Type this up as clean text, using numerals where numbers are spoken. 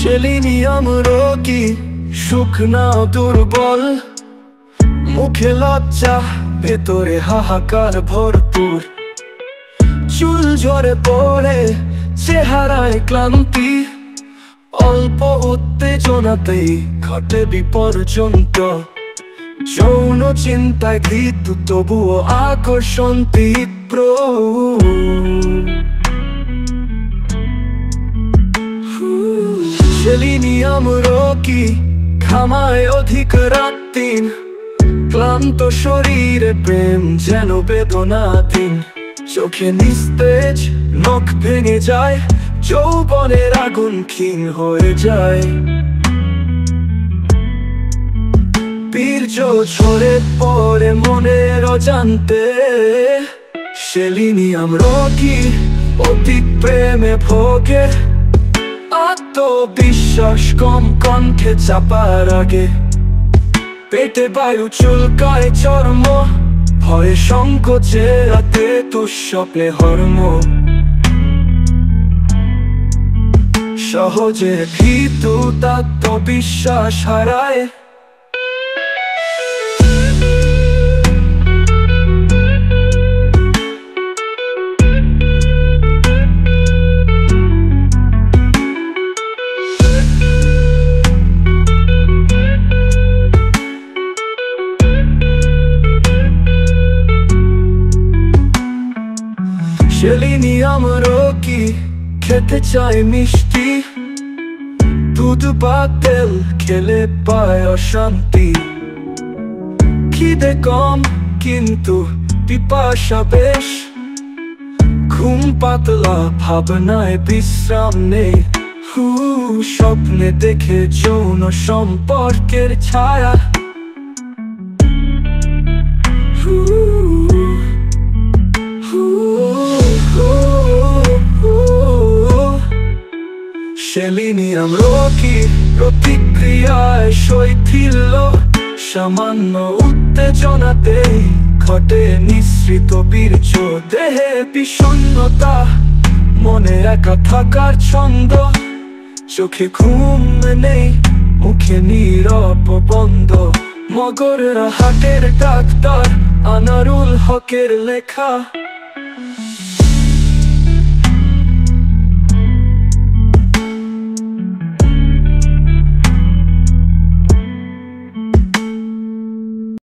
Selenium রোগী শুকনা দুর্বল, মুখে লজ্জা ভেতরে হাহাকার ভরপুর। চুল ঝরে পড়ে চেহারায় ক্লান্তি, অল্প উত্তেজনাতেই ঘটে বিপর্যন্ত। যৌন চিন্তায় ভীত তবুও আকর্ষণ তীব্র। সেলিনিয়াম রোগী ঘামায় অধিক রাত দিন, ক্লান্ত শরীরে প্রেম যেন বেদনাধীন। চোখে নিস্তেজ, নখ ভেঙে যায়, যৌবনের আগুন ক্ষীণ হয়ে যায়। বীর্য ঝরে পড়ে মনের অজান্তে। সেলিনিয়াম রোগী অতি প্রেমে ভোগে, আত্মবিশ্বাস কম কণ্ঠে চাপার আগে। পেটে বায়ু চুলকায় চর্ম, ভয়ে সংকোচে রাতে দুঃস্বপ্নে হর্ম। সহজে ভীতু আত্মবিশ্বাস হারায়। সেলিনিয়াম রোগী খেতে চায় মিষ্টি, দুধ বা তেল খেলে পায় অশান্তি। খিদে কম কিন্তু পিপাসা বেশ, ঘুম পাতলা ভাবনায় বিশ্রাম নেই। স্বপ্নে দেখে যৌন সম্পর্কের ছায়া। সেলিনিয়াম রোগী প্রতিক্রিয়ায় শৈথিল্য, সামান্য উত্তেজনাতেই ঘটে নিঃসৃত বীর্য। দেহে বিষণ্ণতা, মনে একা থাকার ছন্দ। চোখে ঘুম নেই, মুখে নীরব বন্ধ। মগররা হাটের ডাক্তার আনারুল হকের লেখা।